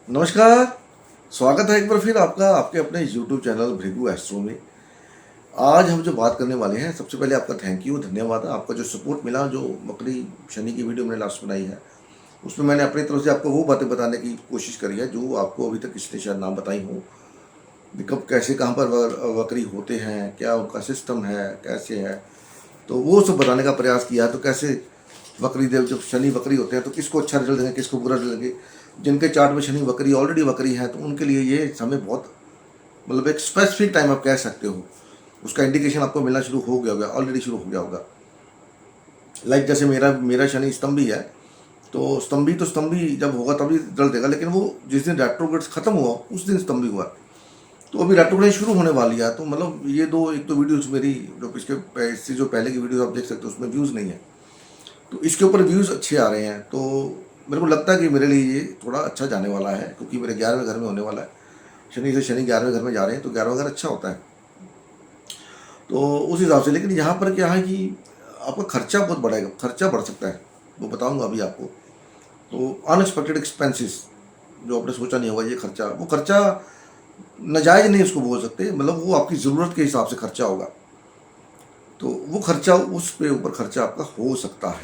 नमस्कार। स्वागत है एक बार फिर आपका आपके अपने YouTube चैनल भृगु एस्ट्रो में। आज हम जो बात करने वाले हैं, सबसे पहले आपका थैंक यू, धन्यवाद। आपका जो सपोर्ट मिला, जो मकड़ी शनि की वीडियो मैंने लास्ट बनाई है उसमें मैंने अपनी तरफ से आपको वो बातें बताने की कोशिश करी है जो आपको अभी तक किसी ने शायद ना बताई हो। कब कैसे कहाँ पर वक्री होते हैं, क्या उनका सिस्टम है, कैसे है, तो वो सब बताने का प्रयास किया। तो कैसे वक्री देव जब शनि वक्री होते हैं तो किसको अच्छा रिजल्ट देंगे, किसको बुरा रिजल्ट देंगे। जिनके चार्ट में शनि वक्री ऑलरेडी वक्री है तो उनके लिए ये समय बहुत मतलब एक स्पेसिफिक टाइम आप कह सकते हो, उसका इंडिकेशन आपको मिलना शुरू हो गया होगा, ऑलरेडी शुरू हो गया होगा। लाइक जैसे मेरा मेरा शनि स्तंभी है, तो स्तंभी जब होगा तभी रिजल्ट देगा, लेकिन वो जिस दिन रेट्रोग्रेड खत्म हुआ उस दिन स्तंभी हुआ। तो अभी रेट्रोग्रेड शुरू होने वाली है, तो मतलब ये एक तो वीडियोज मेरी जो इससे जो पहले की वीडियोज आप देख सकते हो उसमें व्यूज़ नहीं है, तो इसके ऊपर व्यूज़ अच्छे आ रहे हैं। तो मेरे को लगता है कि मेरे लिए ये थोड़ा अच्छा जाने वाला है, क्योंकि मेरे 11वें घर में होने वाला है। शनि से शनि 11वें घर में जा रहे हैं, तो 11वां घर अच्छा होता है, तो उस हिसाब से। लेकिन यहाँ पर क्या है कि आपका खर्चा बहुत बढ़ेगा, खर्चा बढ़ सकता है, वो बताऊँगा अभी आपको। तो अनएक्सपेक्टेड एक्सपेंसेस जो आपने सोचा नहीं होगा, ये खर्चा, वो खर्चा नाजायज़ नहीं उसको बोल सकते, मतलब वो आपकी ज़रूरत के हिसाब से खर्चा होगा, तो वो खर्चा उस पे ऊपर खर्चा आपका हो सकता है,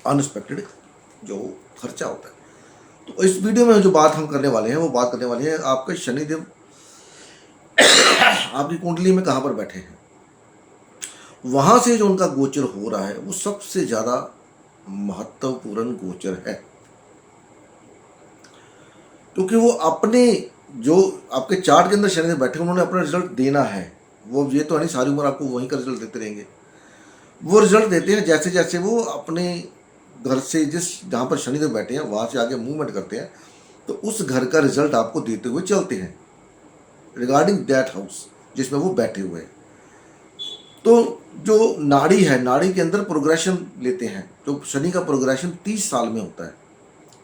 अनएक्सपेक्टेड जो खर्चा होता है। तो इस वीडियो में जो बात हम करने वाले हैं वो बात करने वाले हैं आपके शनिदेव आपकी कुंडली में कहाँ पर बैठे हैं, वहां से जो उनका गोचर हो रहा है वो सबसे ज्यादा महत्वपूर्ण गोचर है, क्योंकि वो अपने जो आपके चार्ट के अंदर शनिदेव बैठे उन्होंने अपना रिजल्ट देना है। वो ये तो नहीं सारी उम्र आपको वहीं का रिजल्ट देते रहेंगे, वो रिजल्ट देते हैं जैसे जैसे वो अपने घर से जहाँ पर शनिदेव बैठे हैं वहाँ से आगे मूवमेंट करते हैं, तो उस घर का रिजल्ट आपको देते हुए चलते हैं रिगार्डिंग दैट हाउस जिसमें वो बैठे हुए हैं। तो जो नाड़ी है, नाड़ी के अंदर प्रोग्रेशन लेते हैं, तो शनि का प्रोग्रेशन 30 साल में होता है,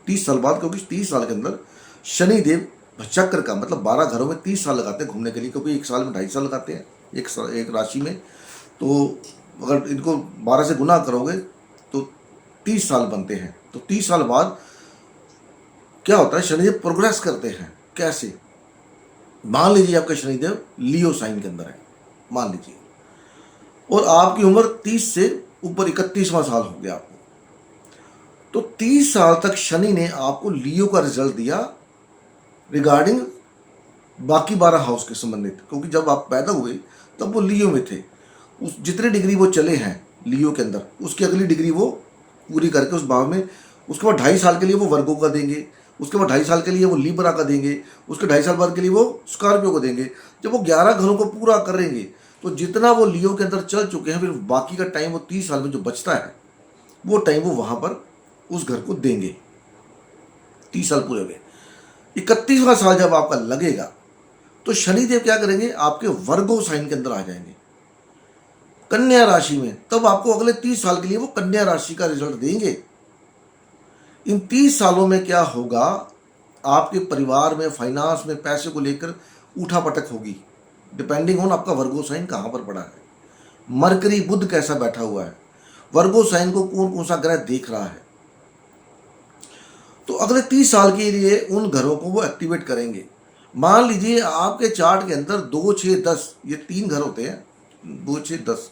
30 साल बाद, क्योंकि 30 साल के अंदर शनिदेव चक्र का मतलब 12 घरों में 30 साल लगाते हैं घूमने के लिए, क्योंकि एक साल में 2.5 साल लगाते हैं एक राशि में। तो अगर इनको 12 से गुना करोगे तो 30 साल बनते हैं। तो 30 साल बाद क्या होता है, शनिदेव प्रोग्रेस करते हैं। कैसे? मान लीजिए आपका शनिदेव लियो साइन के अंदर है, मान लीजिए, और आपकी उम्र 30 से ऊपर 31वां साल हो गया आपको, तो 30 साल तक शनि ने आपको लियो का रिजल्ट दिया रिगार्डिंग बाकी 12 हाउस के संबंधित, क्योंकि जब आप पैदा हुए तब वो लियो में थे। उस जितने डिग्री वो चले हैं लियो के अंदर, उसकी अगली डिग्री वो पूरी करके उस भाव में, उसके बाद 2.5 साल के लिए वो वर्गो का देंगे, उसके बाद 2.5 साल के लिए वो लिब्रा का देंगे, उसके 2.5 साल बाद के लिए वो स्कॉर्पियो को देंगे। जब वो 11 घरों को पूरा करेंगे तो जितना वो लियो के अंदर चल चुके हैं, फिर बाकी का टाइम वो 30 साल में जो बचता है वो टाइम वो वहां पर उस घर को देंगे। 30 साल पूरे हो गए, 31वां साल जब आपका लगेगा तो शनिदेव क्या करेंगे, आपके वर्गो साइन के अंदर आ जाएंगे कन्या राशि में। तब आपको अगले 30 साल के लिए वो कन्या राशि का रिजल्ट देंगे। इन 30 सालों में क्या होगा, आपके परिवार में, फाइनेंस में, पैसे को लेकर उठापटक होगी, डिपेंडिंग ऑन आपका वर्गो साइन कहां पर पड़ा है, मरकरी बुध कैसा बैठा हुआ है, वर्गो साइन को कौन कौन सा ग्रह देख रहा है। तो अगले 30 साल के लिए उन घरों को वो एक्टिवेट करेंगे। मान लीजिए आपके चार्ट के अंदर 2, 6, 10 ये 3 घर होते हैं, 2, 6, 10,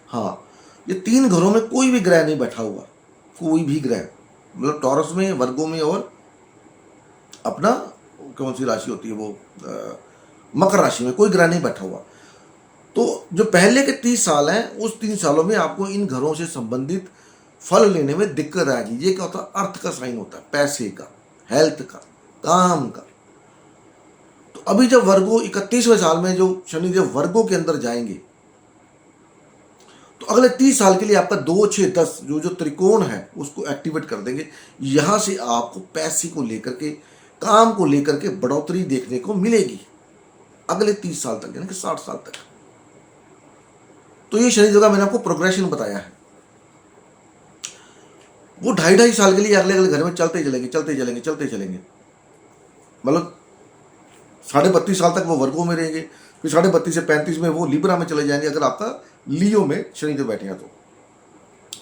हाँ, ये 3 घरों में कोई भी ग्रह नहीं बैठा हुआ, कोई भी ग्रह, मतलब टॉरस में, वर्गो में, और अपना कौन सी राशि होती है वो मकर राशि में कोई ग्रह नहीं बैठा हुआ। तो जो पहले के 30 साल हैं उस 3 सालों में आपको इन घरों से संबंधित फल लेने में दिक्कत आएगी। ये क्या होता है, अर्थ का साइन होता है, पैसे का, हेल्थ का, काम का। तो अभी जब वर्गो 31वें साल में जो शनिदेव वर्गो के अंदर जाएंगे तो अगले 30 साल के लिए आपका 2, 6, 10 जो त्रिकोण है उसको एक्टिवेट कर देंगे। यहां से आपको पैसे को लेकर के, काम को लेकर के बढ़ोतरी देखने को मिलेगी अगले 30 साल तक, यानी कि 60 साल तक। तो ये शनि का मैंने आपको प्रोग्रेशन बताया है। वो 2.5 साल के लिए अगले अगले घर में चलते चलेंगे, चलते चलेंगे, चलते चलेंगे, मतलब 32.5 साल तक वो वर्गों में रहेंगे, फिर 32.5 से 35 में वो लिब्रा में चले जाएंगे, अगर आपका लियो में शनिदेव बैठे हैं तो।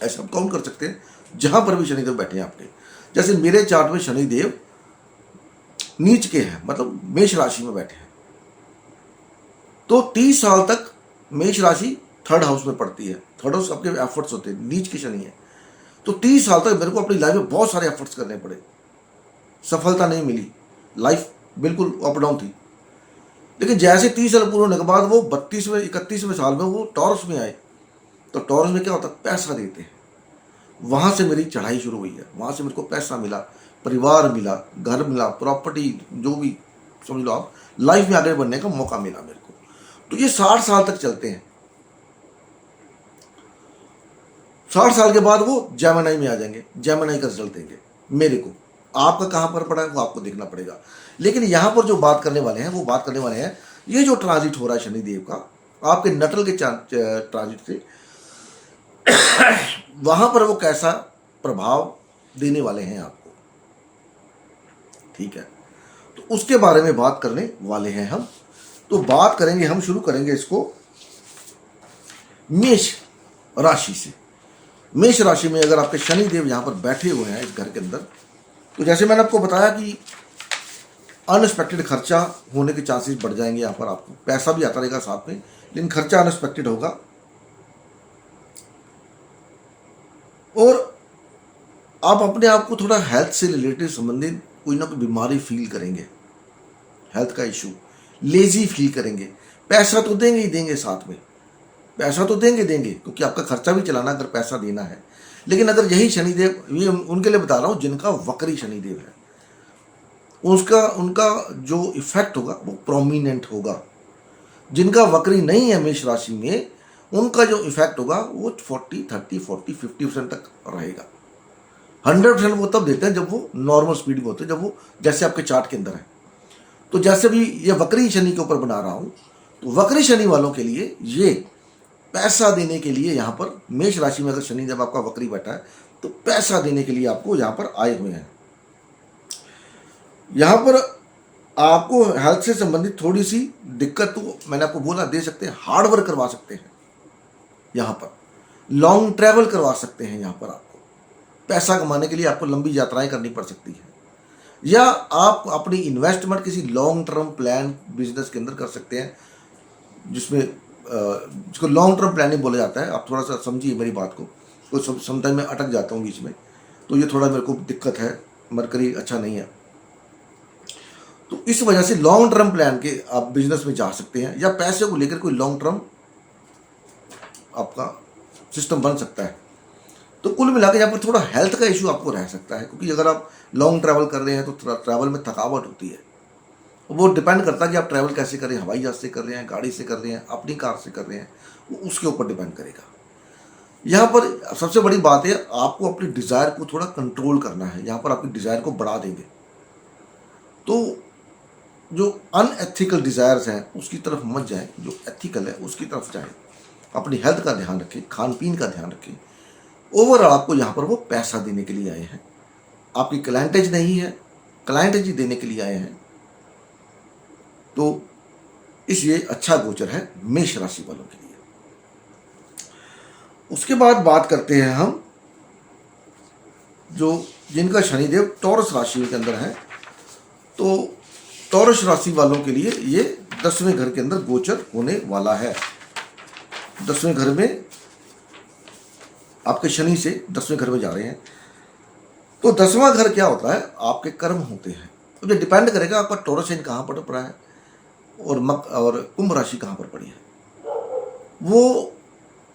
ऐसा आप काउंट कर सकते हैं जहां पर भी शनिदेव बैठे हैं आपके। जैसे मेरे चार्ट में शनिदेव नीच के हैं, मतलब मेष राशि में बैठे हैं, तो 30 साल तक मेष राशि थर्ड हाउस में पड़ती है। थर्ड हाउस आपके एफर्ट्स होते हैं, नीच के शनि है। तो 30 साल तक मेरे को अपनी लाइफ में बहुत सारे एफर्ट्स करने पड़े, सफलता नहीं मिली, लाइफ बिल्कुल अप डाउन थी। लेकिन जैसे 30 साल पूरे होने के बाद वो 32वें 31वें साल में वो टॉरस में आए, तो टॉरस में क्या होता है, पैसा देते हैं। वहां से मेरी चढ़ाई शुरू हुई है, वहां से मेरे को पैसा मिला, परिवार मिला, घर मिला, प्रॉपर्टी, जो भी समझ लो आप, लाइफ में आगे बढ़ने का मौका मिला मेरे को। तो ये 60 साल तक चलते हैं। 60 साल के बाद वो जेमिनी में आ जाएंगे, जेमिनी का रिजल्ट देंगे मेरे को। आपका कहां पर पड़ा है वो आपको देखना पड़ेगा। लेकिन यहां पर जो बात करने वाले हैं वो बात करने वाले हैं, ये जो ट्रांजिट हो रहा है शनिदेव का आपके नटल के ट्रांजिट से, वहां पर वो कैसा प्रभाव देने वाले हैं आपको, ठीक है। तो उसके बारे में बात करने वाले हैं हम। तो बात करेंगे, हम शुरू करेंगे इसको मेष राशि से। मेष राशि में अगर आपके शनिदेव यहां पर बैठे हुए हैं इस घर के अंदर, तो जैसे मैंने आपको बताया कि अनएक्सपेक्टेड खर्चा होने के चांसेस बढ़ जाएंगे। यहां पर आपको पैसा भी आता रहेगा साथ में, लेकिन खर्चा अनएक्सपेक्टेड होगा। और आप अपने आप को थोड़ा हेल्थ से रिलेटेड संबंधित कोई ना कोई बीमारी फील करेंगे, हेल्थ का इशू, लेजी फील करेंगे। पैसा तो देंगे ही देंगे, साथ में पैसा तो देंगे क्योंकि आपका खर्चा भी चलाना अगर पैसा देना है। लेकिन अगर यही शनिदेव, ये उनके लिए बता रहा हूं जिनका वक्री शनिदेव है, उनका जो इफेक्ट होगा वो प्रोमिनेंट होगा। जिनका वक्री नहीं है मेष राशि में, उनका जो इफेक्ट होगा वो 40, 30, 40, 50% तक रहेगा। 100% वो तब देते हैं जब वो नॉर्मल स्पीड में होते हैं, जब वो जैसे आपके चार्ट के अंदर है। तो जैसे भी ये वक्री शनि के ऊपर बना रहा हूं, तो वक्री शनि वालों के लिए ये पैसा देने के लिए यहां पर मेष राशि में अगर शनि जब आपका वक्री बैठा है, तो पैसा देने के लिए आपको यहां पर आए हुए हैं। यहां पर आपको हेल्थ से संबंधित थोड़ी सी दिक्कत तो मैंने आपको बोला दे सकते हैं, हार्ड वर्क करवा सकते हैं, यहां पर लॉन्ग ट्रैवल करवा सकते हैं। यहां पर आपको पैसा कमाने के लिए आपको लंबी यात्राएं करनी पड़ सकती है, या आप अपनी इन्वेस्टमेंट किसी लॉन्ग टर्म प्लान बिजनेस के अंदर कर सकते हैं, जिसको लॉन्ग टर्म प्लानिंग बोला जाता है। आप थोड़ा सा समझिए मेरी बात को, तो समटाइम मैं अटक जाता हूँ बीच में, तो ये थोड़ा मेरे को दिक्कत है, मरकरी अच्छा नहीं है। तो इस वजह से लॉन्ग टर्म प्लान के आप बिजनेस में जा सकते हैं, या पैसे को लेकर कोई लॉन्ग टर्म आपका सिस्टम बन सकता है। तो कुल मिलाकर यहाँ पर थोड़ा हेल्थ का इशू आपको रह सकता है, क्योंकि अगर आप लॉन्ग ट्रैवल कर रहे हैं तो ट्रैवल में थकावट होती है। वो डिपेंड करता है कि आप ट्रैवल कैसे कर रहे हैं, हवाई जहाज से कर रहे हैं, गाड़ी से कर रहे हैं, अपनी कार से कर रहे हैं, वो उसके ऊपर डिपेंड करेगा। यहाँ पर सबसे बड़ी बात है, आपको अपनी डिज़ायर को थोड़ा कंट्रोल करना है। यहाँ पर आपकी डिज़ायर को बढ़ा देंगे, तो जो अनएथिकल डिज़ायर्स हैं उसकी तरफ मत जाएं, जो एथिकल है उसकी तरफ जाएं। अपनी हेल्थ का ध्यान रखें, खान पीन का ध्यान रखें। ओवरऑल आपको यहाँ पर वो पैसा देने के लिए आए हैं, आपकी क्लाइंटेज नहीं है, क्लाइंटेज ही देने के लिए आए हैं। तो इसलिए अच्छा गोचर है मेष राशि वालों के लिए। उसके बाद बात करते हैं हम जो जिनका शनिदेव टॉरस राशि के अंदर है। तो टॉरस राशि वालों के लिए ये 10वें घर के अंदर गोचर होने वाला है। 10वें घर में आपके शनि से 10वें घर में जा रहे हैं। तो 10वां घर क्या होता है, आपके कर्म होते हैं। तो ये डिपेंड करेगा आपका टॉरस साइन कहाँ पर पड़ा है और कुंभ राशि कहाँ पर पड़ी है। वो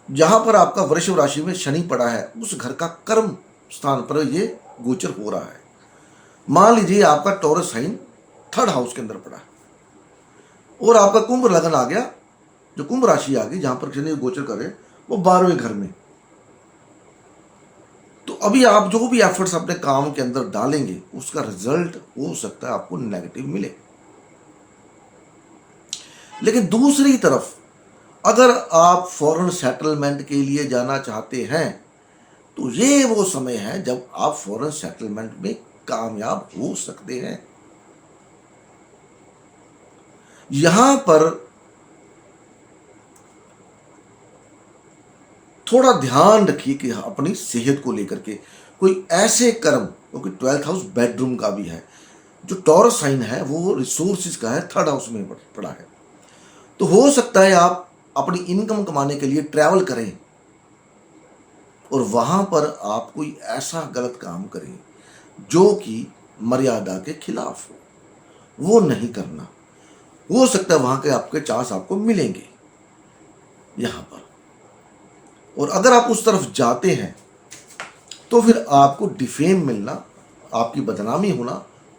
जहां पर आपका वृषभ राशि में शनि पड़ा है, उस घर का कर्म स्थान पर ये गोचर हो रहा है। मान लीजिए आपका टॉरस साइन थर्ड हाउस के अंदर पड़ा है और आपका कुंभ लगन आ गया, जो कुंभ राशि आ गई जहां पर शनि गोचर कर रहे हैं, वो 12वें घर में। तो अभी आप जो भी एफर्ट्स अपने काम के अंदर डालेंगे उसका रिजल्ट हो सकता है आपको नेगेटिव मिले। लेकिन दूसरी तरफ अगर आप फॉरेन सेटलमेंट के लिए जाना चाहते हैं, तो ये वो समय है जब आप फॉरेन सेटलमेंट में कामयाब हो सकते हैं। यहां पर थोड़ा ध्यान रखिए कि अपनी सेहत को लेकर के कोई ऐसे कर्म, क्योंकि 12th हाउस बेडरूम का भी है, जो टॉरस साइन है वो रिसोर्सिस का है, थर्ड हाउस में पड़ा है। तो हो सकता है आप अपनी इनकम कमाने के लिए ट्रैवल करें और वहां पर आप कोई ऐसा गलत काम करें जो कि मर्यादा के खिलाफ हो, वो नहीं करना। हो सकता है वहां के आपके चांस आपको मिलेंगे यहां पर, और अगर आप उस तरफ जाते हैं तो फिर आपको डिफेम मिलना, आपकी बदनामी होना,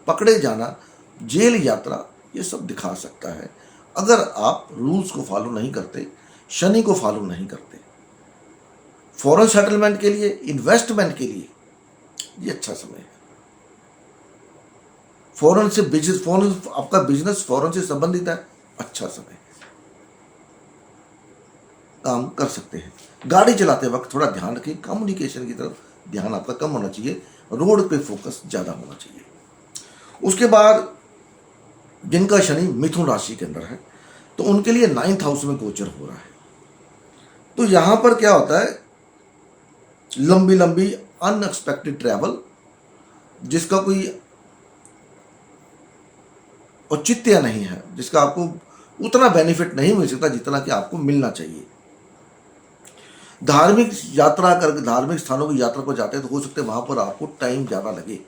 पकड़े जाना, जेल यात्रा, ये सब दिखा सकता है अगर आप रूल्स को फॉलो नहीं करते, शनि को फॉलो नहीं करते। फॉरेन सेटलमेंट के लिए, इन्वेस्टमेंट के लिए ये अच्छा समय है। फॉरेन से बिजनेस, फॉरेन आपका बिजनेस फॉरेन से संबंधित है, अच्छा समय है, काम कर सकते हैं। गाड़ी चलाते वक्त थोड़ा ध्यान रखें, कम्युनिकेशन की तरफ ध्यान आपका कम होना चाहिए, रोड पे फोकस ज्यादा होना चाहिए। उसके बाद जिनका शनि मिथुन राशि के अंदर है तो उनके लिए 9th हाउस में गोचर हो रहा है। तो यहां पर क्या होता है, लंबी लंबी अनएक्सपेक्टेड ट्रैवल, जिसका कोई औचित्य नहीं है, जिसका आपको उतना बेनिफिट नहीं मिल सकता जितना कि आपको मिलना चाहिए। धार्मिक यात्रा कर, धार्मिक स्थानों की यात्रा पर जाते हैं तो हो सकता है वहां पर आपको टाइम ज्यादा लगे,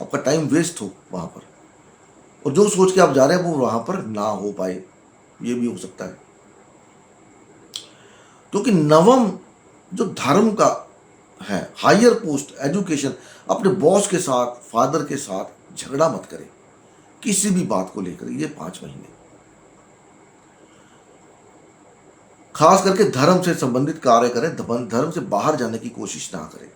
आपका टाइम वेस्ट हो वहां पर, और जो सोच के आप जा रहे हैं वो वहां पर ना हो पाए, ये भी हो सकता है। क्योंकि नवम जो धर्म का है, हायर पोस्ट, एजुकेशन, अपने बॉस के साथ, फादर के साथ झगड़ा मत करें किसी भी बात को लेकर ये 5 महीने। खास करके धर्म से संबंधित कार्य करें, धर्म से बाहर जाने की कोशिश ना करें।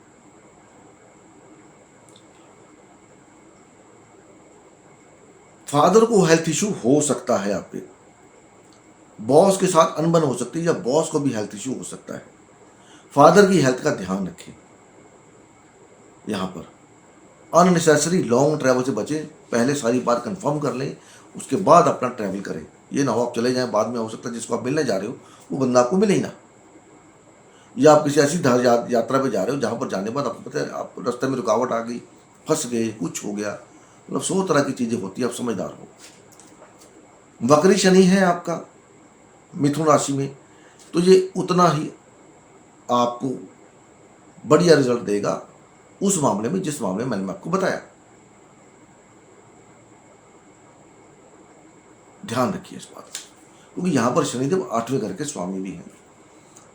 फादर को हेल्थ इशू हो सकता है, आपके बॉस के साथ अनबन हो सकती है, या बॉस को भी हेल्थ इशू हो सकता है। फादर की हेल्थ का ध्यान रखें। यहां पर अननेसेसरी लॉन्ग ट्रैवल से बचें, पहले सारी बात कंफर्म कर लें, उसके बाद अपना ट्रैवल करें। ये ना हो आप चले जाएं, बाद में हो सकता है जिसको आप मिलने जा रहे हो वो बंदा आपको मिले ही ना, या आप किसी ऐसी यात्रा पे जा रहे हो जहां पर जाने के बाद आपको पता है आप रास्ते में रुकावट आ गई, फंस गए, कुछ हो गया, मतलब 100 तरह की चीजें होती है, आप समझदार हो। वक्री शनि है आपका मिथुन राशि में, तो ये उतना ही आपको बढ़िया रिजल्ट देगा उस मामले में जिस मामले में मैंने आपको बताया। ध्यान रखिए इस बात, क्योंकि यहां पर शनिदेव 8वें घर के स्वामी भी हैं।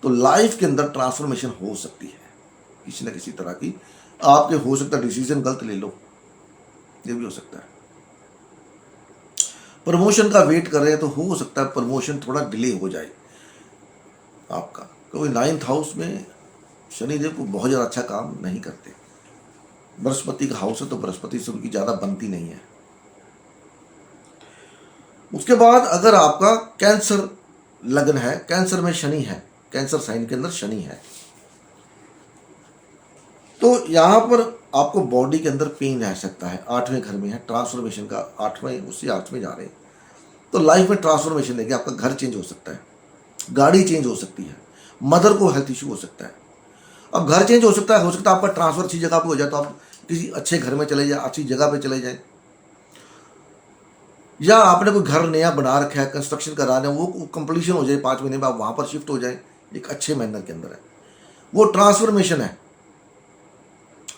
तो लाइफ के अंदर ट्रांसफॉर्मेशन हो सकती है किसी न किसी तरह की, आपके हो सकता है डिसीजन गलत ले लो, ये भी हो सकता है। प्रमोशन का वेट कर रहे हैं तो हो सकता है प्रमोशन थोड़ा डिले हो जाए आपका, क्योंकि 9th हाउस में शनिदेव को बहुत ज्यादा अच्छा काम नहीं करते। बृहस्पति का हाउस है तो बृहस्पति से उनकी ज्यादा बनती नहीं है। उसके बाद अगर आपका कैंसर लग्न है, कैंसर में शनि है, कैंसर साइन के अंदर शनि है, तो यहां पर आपको बॉडी के अंदर पेन रह सकता है। 8वें घर में है, ट्रांसफॉर्मेशन का 8वें, उसी 8वें जा रहे हैं तो लाइफ में ट्रांसफॉर्मेशन देंगे। आपका घर चेंज हो सकता है, गाड़ी चेंज हो सकती है, मदर को हेल्थ इशू हो सकता है। अब घर चेंज हो सकता है आपका ट्रांसफर अच्छी जगह पे हो जाए तो आप किसी अच्छे घर में चले जाए, अच्छी जगह पे चले जाए, या आपने कोई घर नया बना रखा है, कंस्ट्रक्शन करा रहे हैं, वो कंप्लीशन हो जाए 5 महीने में, आप वहां पर शिफ्ट हो जाए एक अच्छे मैनर के अंदर है, वो ट्रांसफॉर्मेशन है।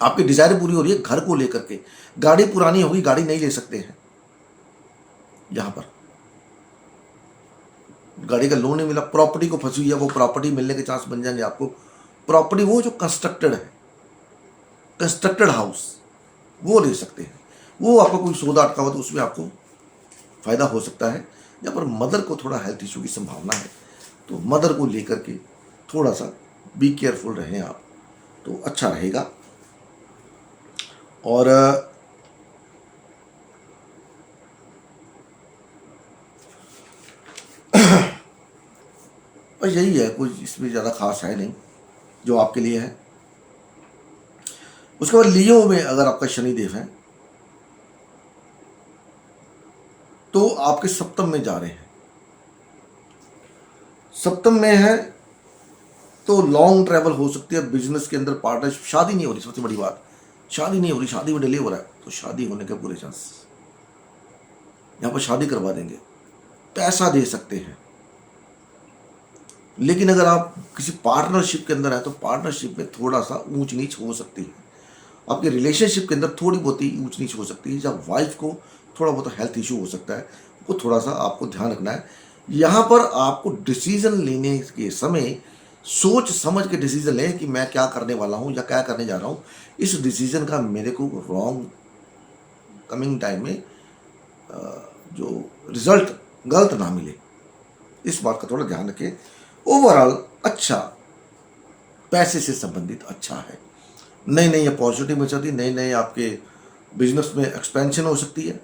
आपकी डिजायर पूरी हो रही है घर को लेकर के, गाड़ी पुरानी होगी, गाड़ी नहीं ले सकते हैं, यहां पर गाड़ी का लोन नहीं मिला, प्रॉपर्टी को फंसी हुई है, वो प्रॉपर्टी मिलने के चांस बन जाएंगे आपको। प्रॉपर्टी वो जो कंस्ट्रक्टेड है, कंस्ट्रक्टेड हाउस, वो ले सकते हैं। वो आपका कोई सौदा अटका हुआ तो उसमें आपको फायदा हो सकता है। जहाँ पर मदर को थोड़ा हेल्थ इशू की संभावना है तो मदर को लेकर के थोड़ा सा बी केयरफुल रहें आप, तो अच्छा रहेगा। और बस यही है, कुछ इसमें ज़्यादा खास है नहीं जो आपके लिए है। उसके बाद लियो में अगर आपका शनिदेव है तो आपके सप्तम में जा रहे हैं। सप्तम में है तो लॉन्ग ट्रैवल हो सकती है, बिजनेस के अंदर पार्टनरशिप। शादी नहीं हो रही, सबसे बड़ी बात, शादी नहीं हो रही, शादी में डिले हो रहा है तो शादी होने के पूरे चांस। यहाँ पर शादी करवा देंगे, पैसा दे सकते हैं। लेकिन अगर आप किसी पार्टनरशिप के अंदर है तो पार्टनरशिप में थोड़ा सा ऊंच नीच हो सकती है, आपके रिलेशनशिप के अंदर थोड़ी बहुत ही ऊंच नीच हो सकती है। जब वाइफ को थोड़ा बहुत हेल्थ इशू हो सकता है, वो थोड़ा सा आपको ध्यान रखना है। यहाँ पर आपको डिसीजन लेने के समय सोच समझ के डिसीजन लें कि मैं क्या करने वाला हूँ या क्या करने जा रहा हूँ। इस डिसीजन का मेरे को रॉन्ग कमिंग टाइम में जो रिजल्ट गलत ना मिले, इस बात का थोड़ा ध्यान रखें। ओवरऑल अच्छा, पैसे से संबंधित अच्छा है। नई नई अपॉर्चुनिटी मिल सकती है, नई नई आपके बिजनेस में एक्सपेंशन हो सकती है,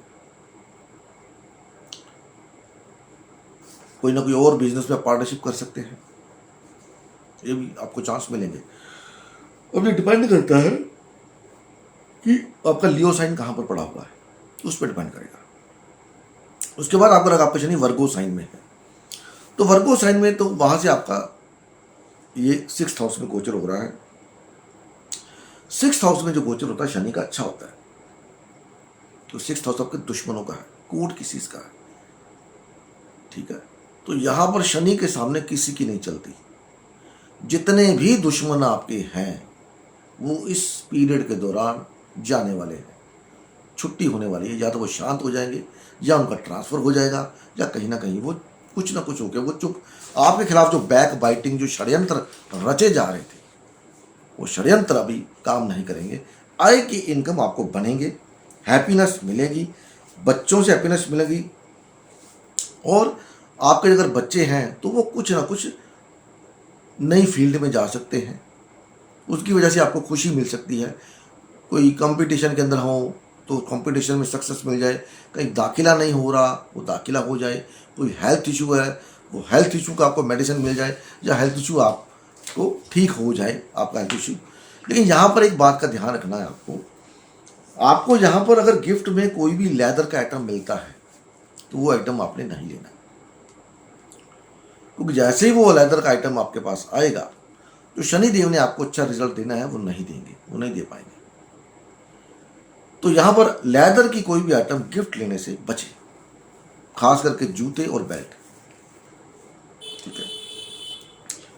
कोई ना कोई और बिजनेस में पार्टनरशिप कर सकते हैं, ये भी आपको चांस मिलेंगे। अब ये डिपेंड करता है कि आपका लियो साइन कहाँ पर पड़ा हुआ है, उस पर डिपेंड करेगा। उसके बाद अगर आपका शनि वर्गो साइन में है तो वर्गो साइन में तो वहां से आपका ये 6th हाउस में गोचर हो रहा है। 6th हाउस में जो गोचर होता है शनि का अच्छा होता है, तो 6th हाउस आपके दुश्मनों का है, कोर्ट केसेस का है, ठीक है। तो यहां पर शनि के सामने किसी की नहीं चलती। जितने भी दुश्मन आपके हैं वो इस पीरियड के दौरान जाने वाले हैं, छुट्टी होने वाली है। या तो वो शांत हो जाएंगे या उनका ट्रांसफर हो जाएगा, या कहीं ना कहीं वो कुछ ना कुछ होकर वो चुप, आपके खिलाफ जो बैक बाइटिंग जो षड्यंत्र रचे जा रहे थे वो षड्यंत्र अभी काम नहीं करेंगे। आय की इनकम आपको बनेंगे, हैप्पीनेस मिलेगी, बच्चों से हैप्पीनेस मिलेगी। और आपके अगर बच्चे हैं तो वो कुछ ना कुछ नई फील्ड में जा सकते हैं, उसकी वजह से आपको खुशी मिल सकती है। कोई कंपटीशन के अंदर हो तो कंपटीशन में सक्सेस मिल जाए, कहीं दाखिला नहीं हो रहा वो दाखिला हो जाए, कोई हेल्थ इशू है वो हेल्थ इशू का आपको मेडिसिन मिल जाए, या हेल्थ इशू आपको ठीक हो जाए आपका हेल्थ इशू। लेकिन यहाँ पर एक बात का ध्यान रखना है आपको यहाँ पर अगर गिफ्ट में कोई भी लेदर का आइटम मिलता है तो वो आइटम आपने नहीं लेना, क्योंकि जैसे ही वो लेदर का आइटम आपके पास आएगा तो शनि देव ने आपको अच्छा रिजल्ट देना है वो नहीं देंगे, वो नहीं दे पाएंगे। तो यहां पर लेदर की कोई भी आइटम गिफ्ट लेने से बचे, खास करके जूते और बेल्ट, ठीक है।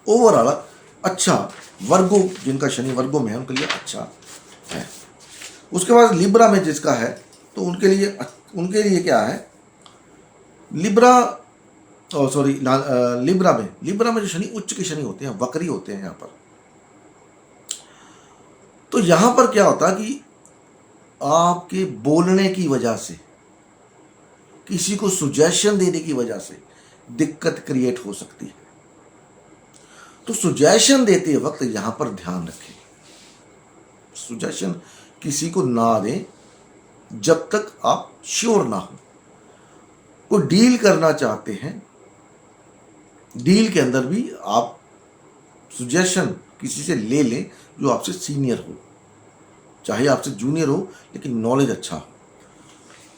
ओवरऑल अच्छा, वर्गो जिनका शनि वर्गो में है उनके लिए अच्छा है। उसके बाद लिब्रा में जिसका है तो उनके लिए क्या है, लिब्रा सॉरी लिब्रा में जो शनि उच्च के शनि होते हैं, वक्री होते हैं यहाँ पर। तो यहां पर क्या होता है कि आपके बोलने की वजह से, किसी को सुजेशन देने की वजह से दिक्कत क्रिएट हो सकती है। तो सुजेशन देते वक्त यहां पर ध्यान रखें, सुजेशन किसी को ना दें जब तक आप श्योर ना हो। कोई डील करना चाहते हैं, डील के अंदर भी आप सुजेशन किसी से ले लें जो आपसे सीनियर हो, चाहे आपसे जूनियर हो लेकिन नॉलेज अच्छा हो।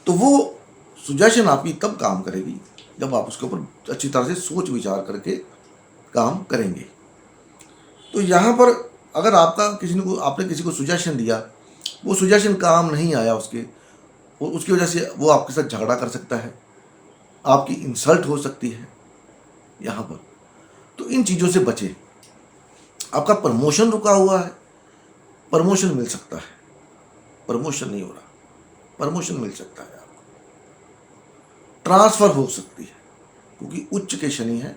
तो वो सुजेशन आपकी तब काम करेगी जब आप उसके ऊपर अच्छी तरह से सोच विचार करके काम करेंगे। तो यहाँ पर अगर आपने किसी को सुजेशन दिया, वो सुजेशन काम नहीं आया उसकी वजह से वो आपके साथ झगड़ा कर सकता है, आपकी इंसल्ट हो सकती है यहाँ पर। तो इन चीज़ों से बचे। आपका प्रमोशन रुका हुआ है, प्रमोशन मिल सकता है, प्रमोशन नहीं हो रहा, प्रमोशन मिल सकता है आपको, ट्रांसफर हो सकती है, क्योंकि उच्च के शनि है,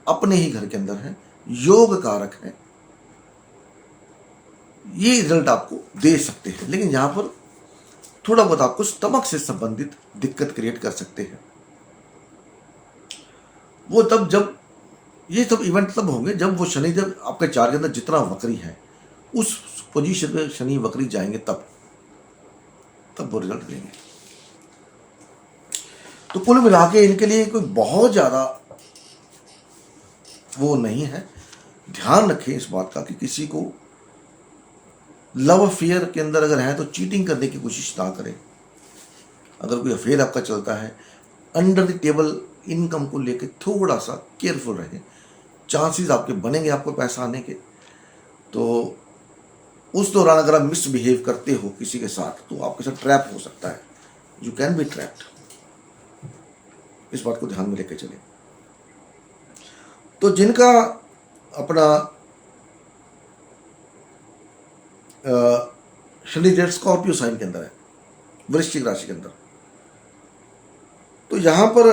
अपने ही घर के अंदर है, योग कारक है, ये रिजल्ट आपको दे सकते हैं। लेकिन यहां पर थोड़ा बहुत आपको स्टमक से संबंधित दिक्कत क्रिएट कर सकते हैं। वो तब जब ये सब इवेंट तब होंगे जब वो शनि जब आपके चार्ट के अंदर जितना वक्री है उस पोजीशन में शनि वक्री जाएंगे, तब वो रिजल्ट देंगे। तो कुल मिला के इनके लिए कोई बहुत ज्यादा वो नहीं है। ध्यान रखें इस बात का कि किसी को लव अफेयर के अंदर अगर है तो चीटिंग करने की कोशिश ना करें। अगर कोई अफेयर आपका चलता है, अंडर द टेबल इनकम को लेकर थोड़ा सा केयरफुल रहें। चांसेस आपके बनेंगे आपको पैसा आने के, तो उस दौरान अगर आप मिसबिहेव करते हो किसी के साथ तो आपके साथ ट्रैप हो सकता है, यू कैन बी ट्रैप्ड। इस बात को ध्यान में लेकर चले। तो जिनका अपना शनिदेव स्कॉर्पियो साइन के अंदर है, वृश्चिक राशि के अंदर, तो यहां पर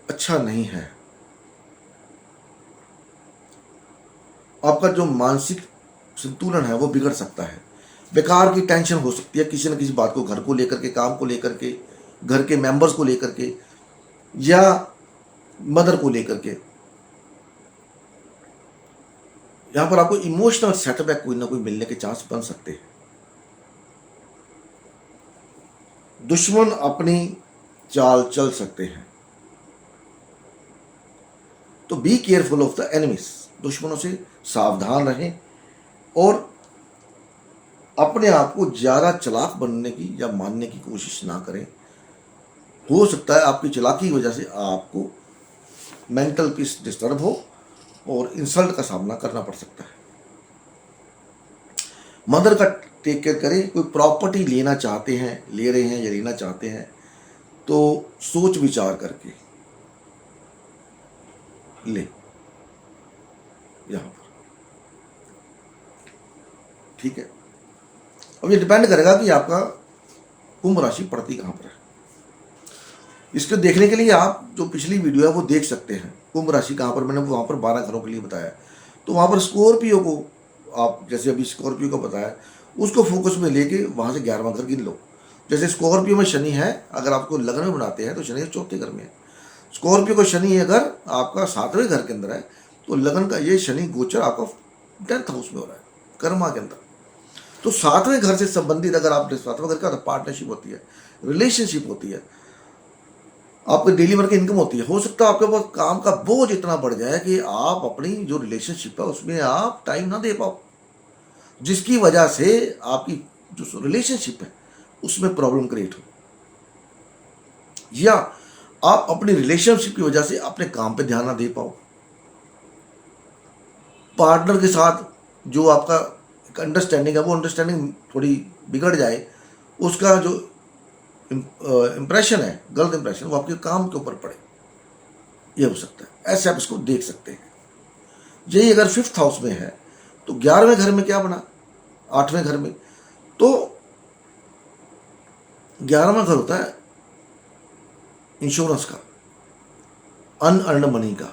अच्छा नहीं है। आपका जो मानसिक संतुलन है वो बिगड़ सकता है, बेकार की टेंशन हो सकती है किसी न किसी बात को, घर को लेकर के, काम को लेकर के, घर के मेंबर्स को लेकर के, या मदर को लेकर के। यहां पर आपको इमोशनल सेटबैक कोई ना कोई मिलने के चांस बन सकते हैं। दुश्मन अपनी चाल चल सकते हैं, तो be careful of the enemies. दुश्मनों से सावधान रहें और अपने आप को ज्यादा चालाक बनने की या मानने की कोशिश ना करें। हो सकता है आपकी चालाकी की वजह से आपको मेंटल पीस डिस्टर्ब हो और इंसल्ट का सामना करना पड़ सकता है। मदर का टेक केयर करें। कोई प्रॉपर्टी लेना चाहते हैं, ले रहे हैं या लेना चाहते हैं, तो सोच विचार करके ले यहां पर, ठीक है। अब ये डिपेंड करेगा कि आपका कुंभ राशि पड़ती कहां पर है। इसको देखने के लिए आप जो पिछली वीडियो है वो देख सकते हैं। कुंभ राशि कहां पर, मैंने वहां पर 12 घरों के लिए बताया, तो वहां पर स्कॉर्पियो को आप, जैसे अभी स्कॉर्पियो को बताया, उसको फोकस में लेके वहां से 11वां घर गिन लो। जैसे स्कॉर्पियो में शनि है, अगर आपको लग्न में बनाते हैं तो शनि 4थे घर में है। स्कॉर्पियो को शनि अगर आपका 7वें घर के अंदर है, तो लगन का ये शनि गोचर आपका 10th हाउस में हो रहा है, कर्मा के अंदर। तो 7वें घर से संबंधित, अगर आप 7वां घर का पार्टनरशिप होती है, रिलेशनशिप होती है, आपकी डेली वर्क इनकम होती है। हो सकता है आपके पास काम का बोझ इतना बढ़ जाए कि आप अपनी जो रिलेशनशिप है उसमें आप टाइम ना दे पाओ, जिसकी वजह से आपकी जो रिलेशनशिप है उसमें प्रॉब्लम क्रिएट हो, या आप अपनी रिलेशनशिप की वजह से अपने काम पे ध्यान ना दे पाओ। पार्टनर के साथ जो आपका अंडरस्टैंडिंग है वो अंडरस्टैंडिंग थोड़ी बिगड़ जाए, उसका जो इंप्रेशन है, गलत इंप्रेशन, वो आपके काम के ऊपर पड़े, ये हो सकता है। ऐसे आप इसको देख सकते हैं। यही अगर 5th हाउस में है तो 11वें घर में क्या बना, 8वें घर में, तो 11वां घर होता है इंश्योरेंस का, अनअर्न्ड मनी का।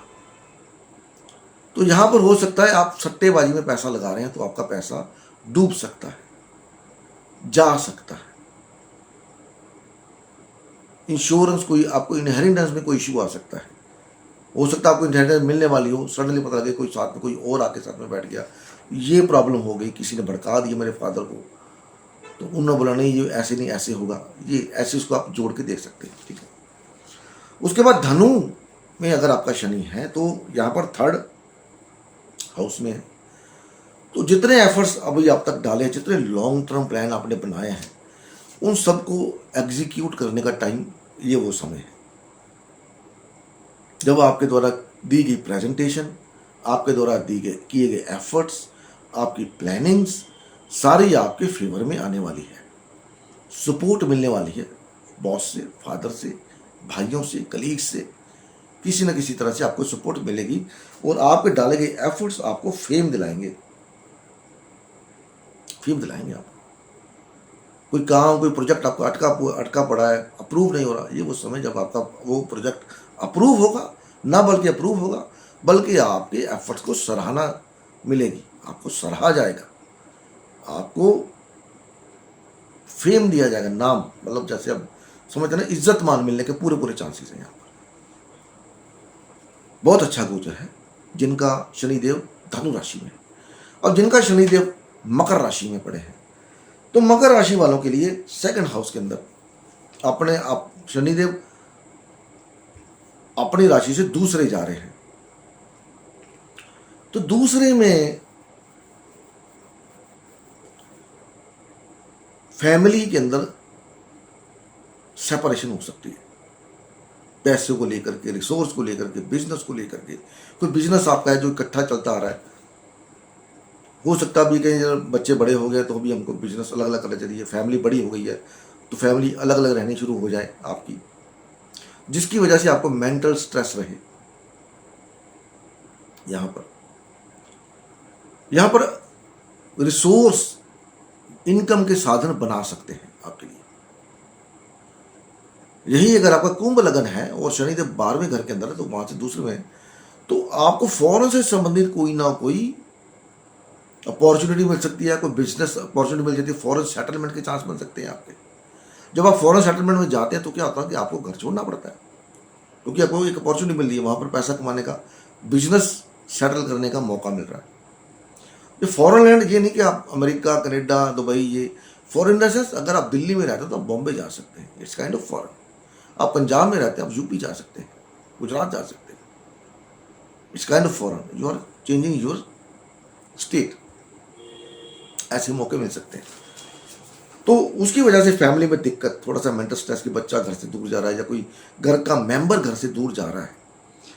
तो यहां पर हो सकता है आप सट्टेबाजी में पैसा लगा रहे हैं तो आपका पैसा डूब सकता है, जा सकता है। इंश्योरेंस, कोई आपको इनहेरिटेंस में कोई इश्यू आ सकता है। हो सकता है आपको इनहेरिटेंस मिलने वाली हो, सडनली पता लगे कोई साथ में कोई और आके साथ में बैठ गया, ये प्रॉब्लम हो गई, किसी ने भड़का दिया मेरे फादर को, तो उन्होंने बोला नहीं ये ऐसे नहीं ऐसे होगा, ये ऐसे उसको आप जोड़ के देख सकते हैं, ठीक है। उसके बाद धनु में अगर आपका शनि है तो यहाँ पर 3rd हाउस में है, तो जितने एफर्ट्स अभी आप तक डाले, जितने लॉन्ग टर्म प्लान आपने बनाए हैं, उन सबको एग्जीक्यूट करने का टाइम ये वो समय है जब आपके द्वारा दी गई प्रेजेंटेशन, आपके द्वारा किए गए एफर्ट्स, आपकी प्लानिंग्स सारी आपके फेवर में आने वाली है। सपोर्ट मिलने वाली है बॉस से, फादर से, भाइयों से, कलीग्स से, किसी न किसी तरह से आपको सपोर्ट मिलेगी और आपके डाले गए एफर्ट्स आपको फेम दिलाएंगे, फेम दिलाएंगे आपको। कोई काम, कोई प्रोजेक्ट आपको अटका पड़ा है, अप्रूव नहीं हो रहा, ये वो समय जब आपका वो प्रोजेक्ट अप्रूव होगा, ना बल्कि अप्रूव होगा, बल्कि आपके एफर्ट्स को सराहना मिलेगी, आपको सराहा जाएगा, आपको फेम दिया जाएगा, नाम, मतलब जैसे अब समझते ना, इज्जत मान मिलने के पूरे पूरे चांसेस हैं यहाँ पर। बहुत अच्छा गोचर है जिनका शनिदेव धनु राशि में, और जिनका शनिदेव मकर राशि में पड़े हैं। तो मकर राशि वालों के लिए 2nd हाउस के अंदर अपने आप शनिदेव अपनी राशि से दूसरे जा रहे हैं, तो दूसरे में फैमिली के अंदर सेपरेशन हो सकती है, पैसे को लेकर के, रिसोर्स को लेकर के, बिजनेस को लेकर के। कोई बिजनेस आपका है जो इकट्ठा चलता आ रहा है, हो सकता है अभी कहीं बच्चे बड़े हो गए तो भी हमको बिजनेस अलग अलग करना चाहिए, फैमिली बड़ी हो गई है तो फैमिली अलग अलग रहनी शुरू हो जाए आपकी, जिसकी वजह से आपको मेंटल स्ट्रेस रहे। यहां पर रिसोर्स इनकम के साधन बना सकते हैं आपके लिए। यही अगर आपका कुंभ लगन है और शनिदेव 12वें घर के अंदर है, तो वहां से दूसरे में, तो आपको फॉरेन से संबंधित कोई ना कोई अपॉर्चुनिटी मिल सकती है, कोई बिजनेस अपॉर्चुनिटी मिल जाती है, फॉरेन सेटलमेंट के चांस बन सकते हैं आपके। जब आप फॉरेन सेटलमेंट में जाते हैं तो क्या होता है कि आपको घर छोड़ना पड़ता है, क्योंकि आपको एक अपॉर्चुनिटी मिल रही है, वहां पर पैसा कमाने का, बिजनेस सेटल करने का मौका मिल रहा है। ये फॉरेन लैंड ये नहीं कि आप अमेरिका, कनाडा, दुबई, ये फॉरेन इन द सेंस अगर आप दिल्ली में रहते हो तो आप बॉम्बे जा सकते हैं, इट्स काइंड ऑफ फॉरेन। आप पंजाब में रहते हैं, आप यूपी जा सकते हैं, गुजरात जा सकते हैं, it's kind of foreign, you are changing your state. ऐसे मौके मिल सकते हैं। तो उसकी वजह से फैमिली में दिक्कत, थोड़ा सा मेंटल स्ट्रेस कि बच्चा घर से दूर जा रहा है या कोई घर का मेंबर घर से दूर जा रहा है,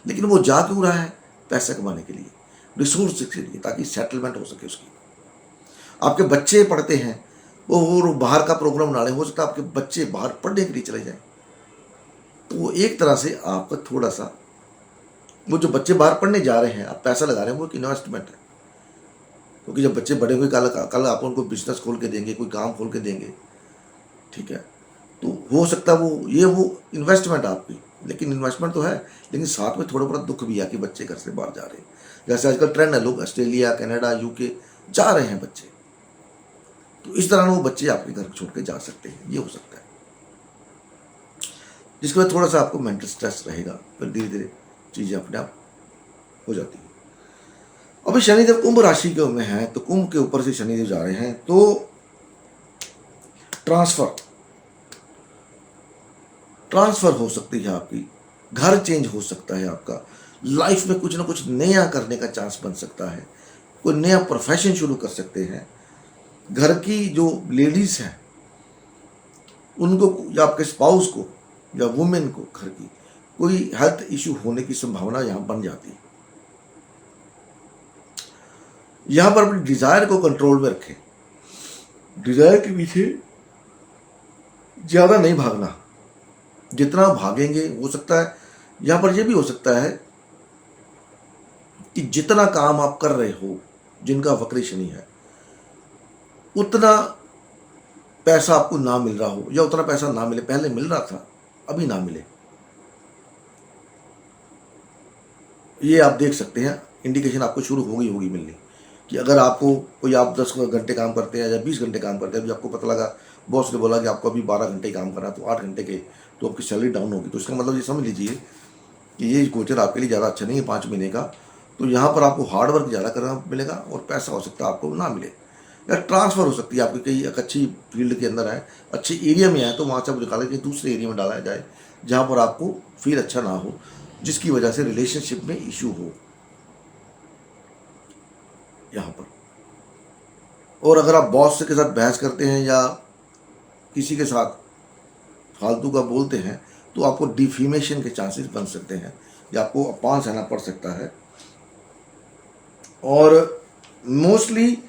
लेकिन वो जा क्यों रहा है? पैसा कमाने के लिए, रिसोर्स के लिए, ताकि सेटलमेंट हो सके उसकी। आपके बच्चे पढ़ते हैं, वो बाहर का प्रोग्राम बना रहे, हो सकता है आपके बच्चे बाहर पढ़ने के लिए चले जाए, तो वो एक तरह से आपका थोड़ा सा, वो जो बच्चे बाहर पढ़ने जा रहे हैं, आप पैसा लगा रहे हैं, वो एक इन्वेस्टमेंट है। क्योंकि जब बच्चे बड़े हुए कल आप उनको बिजनेस खोल के देंगे, कोई काम खोल के देंगे, ठीक है, तो हो सकता है वो इन्वेस्टमेंट आपकी, लेकिन इन्वेस्टमेंट तो है, लेकिन साथ में थोड़ा बहुत दुख भी है कि बच्चे घर से बाहर जा रहे हैं। जैसे आजकल ट्रेंड है, लोग ऑस्ट्रेलिया, कनाडा, यूके जा रहे हैं बच्चे, तो इस तरह वो बच्चे आपके घर छोड़ के जा सकते हैं, ये हो सकता है, जिसके बाद थोड़ा सा आपको मेंटल स्ट्रेस रहेगा, फिर धीरे धीरे चीजें अपने आप हो जाती है। अभी शनिदेव कुंभ राशि के में है, तो कुंभ के ऊपर से शनिदेव जा रहे हैं, तो ट्रांसफर हो सकती है आपकी, घर चेंज हो सकता है आपका, लाइफ में कुछ ना कुछ नया करने का चांस बन सकता है, कोई नया प्रोफेशन शुरू कर सकते हैं। घर की जो लेडीज हैं उनको या आपके स्पाउस को या वुमेन को घर की कोई हेल्थ इश्यू होने की संभावना यहां बन जाती है। यहां पर अपनी डिजायर को कंट्रोल में रखें, डिजायर के पीछे ज्यादा नहीं भागना, जितना भागेंगे हो सकता है, यहां पर यह भी हो सकता है कि जितना काम आप कर रहे हो, जिनका वक्री शनि है, उतना पैसा आपको ना मिल रहा हो, या उतना पैसा ना मिले, पहले मिल रहा था अभी ना मिले, ये आप देख सकते हैं, इंडिकेशन आपको शुरू होगी मिलनी, कि अगर आपको कोई, आप 10 घंटे काम करते हैं या 20 घंटे काम करते हैं, अभी आपको पता लगा, बॉस ने बोला कि आपको अभी 12 घंटे काम करना है, तो 8 घंटे के तो आपकी सैलरी डाउन होगी, तो इसका मतलब ये समझ लीजिए कि ये गोचर आपके लिए ज़्यादा अच्छा नहीं है 5 महीने का। तो यहाँ पर आपको हार्ड वर्क ज़्यादा करना मिलेगा और पैसा हो सकता है आपको ना मिले, या ट्रांसफ़र हो सकती है आपकी, कहीं एक अच्छी फील्ड के अंदर है, अच्छे एरिया में है, तो वहाँ से आप निकाले कि दूसरे एरिया में डाला जाए जहाँ पर आपको फील अच्छा ना हो, जिसकी वजह से रिलेशनशिप में इशू हो यहाँ पर। और अगर आप बॉस के साथ बहस करते हैं या किसी के साथ फालतू का बोलते हैं, तो आपको डिफेमेशन के चांसेस बन सकते हैं, या आपको अपमान सहना पड़ सकता है। और मोस्टली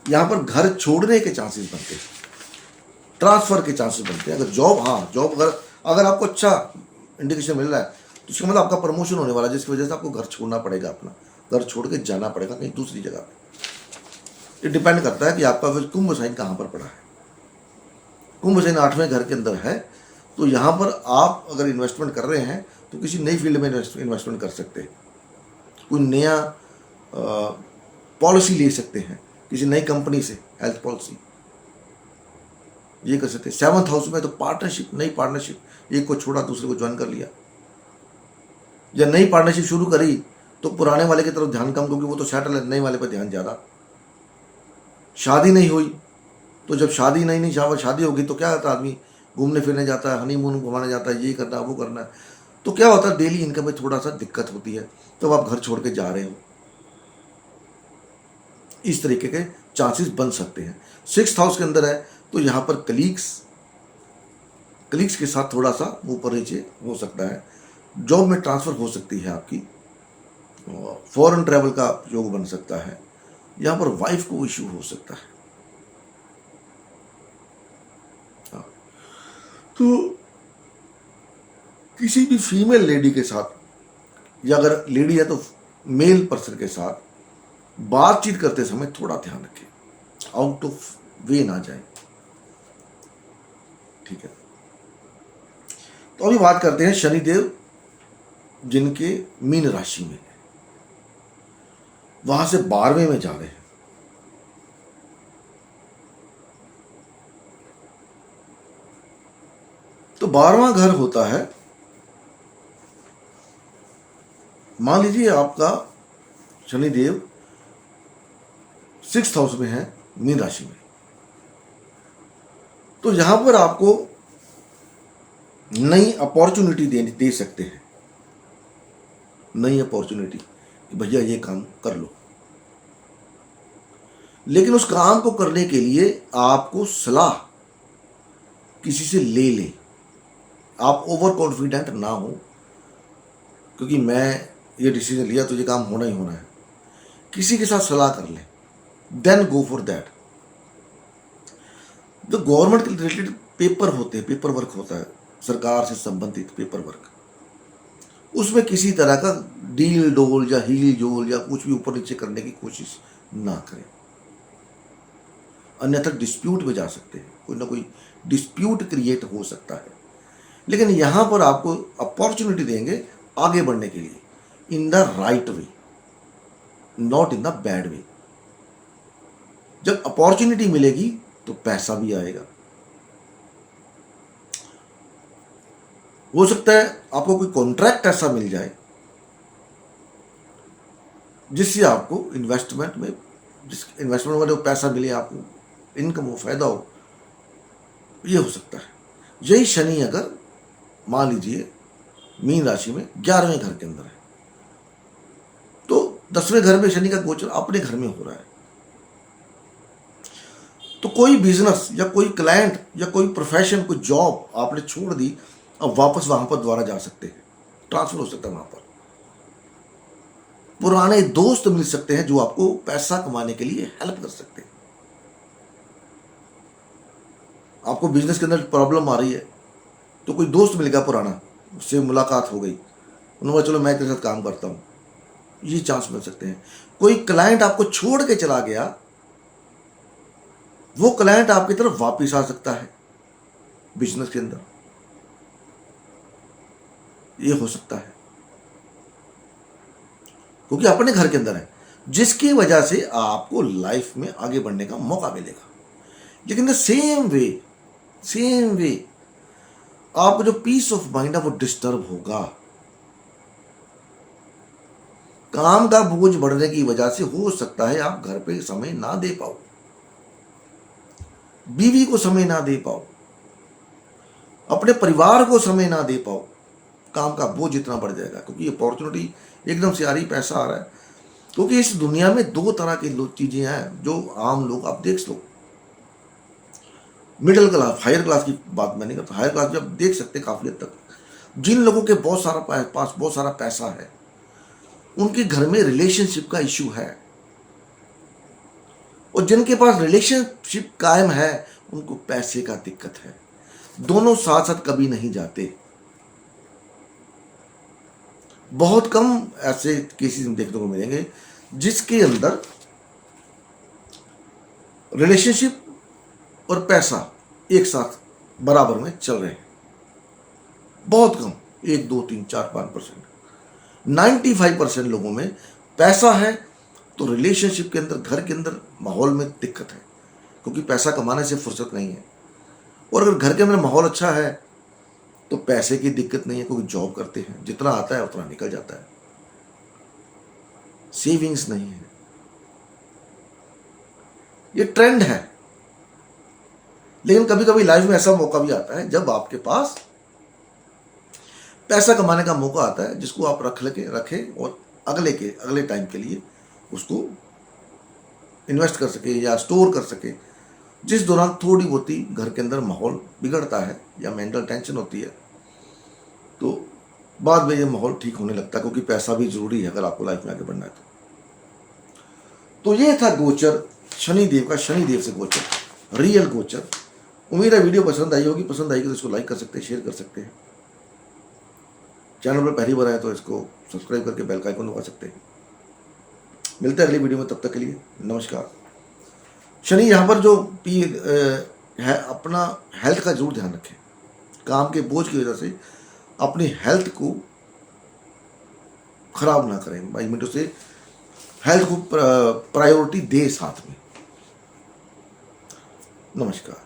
यहाँ पर घर छोड़ने के चांसेस बनते हैं, ट्रांसफर के चांसेस बनते हैं। अगर जॉब अगर आपको अच्छा इंडिकेशन मिल रहा है, तो इसका मतलब आपका प्रमोशन होने वाला है, जिसकी वजह से आपको घर छोड़ना पड़ेगा, अपना घर छोड़ के जाना पड़ेगा कहीं दूसरी जगह पे। ये डिपेंड करता है कि आपका फिर कुंभ साइन कहाँ पर पड़ा है। कुंभ साइन 8वें घर के अंदर है, तो यहाँ पर आप अगर इन्वेस्टमेंट कर रहे हैं तो किसी नई फील्ड में इन्वेस्टमेंट कर सकते हैं, कोई नया पॉलिसी ले सकते हैं किसी नई कंपनी से, हेल्थ पॉलिसी ये कर सकते हैं। 7th हाउस में तो पार्टनरशिप, नई पार्टनरशिप, एक को छोड़ा दूसरे को ज्वाइन कर लिया, या नई पार्टनरशिप शुरू करी तो पुराने वाले की तरफ ध्यान कम, क्योंकि वो तो सेटल है, नए वाले पर ध्यान ज़्यादा। शादी नहीं हुई तो जब शादी नहीं शादी होगी तो क्या होता है, आदमी घूमने फिरने जाता है, हनीमून घुमाने जाता है, ये करना वो करना है, तो क्या होता है डेली इनकम में थोड़ा सा दिक्कत होती है, तो आप घर छोड़ के जा रहे हो, इस तरीके के चांसेस बन सकते हैं। 6th हाउस के अंदर है, तो यहाँ पर कलीग्स के साथ थोड़ा सा ऊपर नीचे हो सकता है, जॉब में ट्रांसफर हो सकती है आपकी, फॉरेन ट्रैवल का योग बन सकता है, यहाँ पर वाइफ को इश्यू हो सकता है। तो किसी भी फीमेल लेडी के साथ, या अगर लेडी है तो मेल पर्सन के साथ बातचीत करते समय थोड़ा ध्यान रखें, आउट ऑफ वे ना जाए। ठीक है, तो अभी बात करते हैं शनिदेव जिनके मीन राशि में है, वहां से 12वें में जा रहे हैं। तो 12वां घर होता है, मान लीजिए आपका शनिदेव 6th हाउस में है, मीन राशि में, तो यहां पर आपको नई अपॉर्चुनिटी दे सकते हैं, नई अपॉर्चुनिटी कि भैया ये काम कर लो। लेकिन उस काम को करने के लिए आपको सलाह किसी से ले लें। आप ओवर कॉन्फिडेंट ना हो क्योंकि मैं ये डिसीजन लिया तो ये काम होना ही होना है। किसी के साथ सलाह कर लें, देन गो फॉर दैट। जो गवर्नमेंट के रिलेटेड पेपर होते हैं, पेपर वर्क होता है, सरकार से संबंधित पेपर वर्क, उसमें किसी तरह का डील डोल या हील जोल या कुछ भी ऊपर नीचे करने की कोशिश ना करें, अन्यथा डिस्प्यूट में जा सकते हैं, कोई ना कोई डिस्प्यूट क्रिएट हो सकता है। लेकिन यहां पर आपको अपॉर्चुनिटी देंगे आगे बढ़ने के लिए, in the right way, not in the bad way. जब अपॉर्चुनिटी मिलेगी तो पैसा भी आएगा। हो सकता है आपको कोई कॉन्ट्रैक्ट ऐसा मिल जाए जिससे आपको इन्वेस्टमेंट में, जिस इन्वेस्टमेंट वाले को पैसा मिले, आपको इनकम हो, फायदा हो, ये हो सकता है। यही शनि अगर मान लीजिए मीन राशि में 11वें घर के अंदर है, तो 10वें घर में शनि का गोचर अपने घर में हो रहा है, तो कोई बिजनेस या कोई क्लाइंट या कोई प्रोफेशन, कोई जॉब आपने छोड़ दी, अब वापस वहां पर दोबारा जा सकते हैं, ट्रांसफर हो सकता है वहां पर। पुराने दोस्त मिल सकते हैं जो आपको पैसा कमाने के लिए हेल्प कर सकते हैं। आपको बिजनेस के अंदर प्रॉब्लम आ रही है तो कोई दोस्त मिल गया पुराना, उससे मुलाकात हो गई, उन्होंने चलो मैं तेरे साथ काम करता हूं, ये चांस मिल सकते हैं। कोई क्लाइंट आपको छोड़ के चला गया, वो क्लाइंट आपकी तरफ वापस आ सकता है बिजनेस के अंदर, ये हो सकता है क्योंकि अपने घर के अंदर है, जिसकी वजह से आपको लाइफ में आगे बढ़ने का मौका मिलेगा। लेकिन सेम वे आपको जो पीस ऑफ माइंड है वो डिस्टर्ब होगा। काम का बोझ बढ़ने की वजह से हो सकता है आप घर पे समय ना दे पाओ, बीवी को समय ना दे पाओ, अपने परिवार को समय ना दे पाओ। काम का बोझ इतना बढ़ जाएगा क्योंकि अपॉर्चुनिटी एकदम से आ रही, पैसा आ रहा है। क्योंकि इस दुनिया में दो तरह की चीजें हैं जो आम लोग, आप देख लो, मिडिल क्लास, हायर क्लास की बात मैं नहीं करता, हायर क्लास जब देख सकते काफी हद तक, जिन लोगों के पास बहुत सारा पैसा है, उनके घर में रिलेशनशिप का इश्यू है, और जिनके पास रिलेशनशिप कायम है उनको पैसे का दिक्कत है। दोनों साथ साथ कभी नहीं जाते। बहुत कम ऐसे केसेस देखने को मिलेंगे जिसके अंदर रिलेशनशिप और पैसा एक साथ बराबर में चल रहे हैं। बहुत कम, 1, 2, 3, 4, 5%। 95% लोगों में पैसा है तो रिलेशनशिप के अंदर, घर के अंदर माहौल में दिक्कत है क्योंकि पैसा कमाने से फुर्सत नहीं है। और अगर घर के अंदर माहौल अच्छा है तो पैसे की दिक्कत नहीं है क्योंकि जॉब करते हैं, जितना आता है उतना निकल जाता है, सेविंग्स नहीं है। ये ट्रेंड है। लेकिन कभी कभी लाइफ में ऐसा मौका भी आता है जब आपके पास पैसा कमाने का मौका आता है जिसको आप रखें और अगले टाइम के लिए उसको इन्वेस्ट कर सके या स्टोर कर सके, जिस दौरान थोड़ी बहुत ही घर के अंदर माहौल बिगड़ता है या मेंटल टेंशन होती है, तो बाद में ये माहौल ठीक होने लगता है क्योंकि पैसा भी जरूरी है अगर आपको लाइफ में आगे बढ़ना है तो ये था गोचर शनिदेव का, शनिदेव से गोचर, रियल गोचर उम्मीद है वीडियो पसंद आई होगी, पसंद आएगी तो इसको लाइक कर सकते हैं, शेयर कर सकते हैं। चैनल पर पहली बार आए तो इसको सब्सक्राइब करके बेल का आइकन दबा सकते हैं। मिलते हैं अगली वीडियो में, तब तक के लिए नमस्कार। शनि यहाँ पर जो है, अपना हेल्थ का जरूर ध्यान रखें। काम के बोझ की वजह से अपनी हेल्थ को खराब ना करें, 22 मिनटों से हेल्थ को प्रायोरिटी दे साथ में। नमस्कार।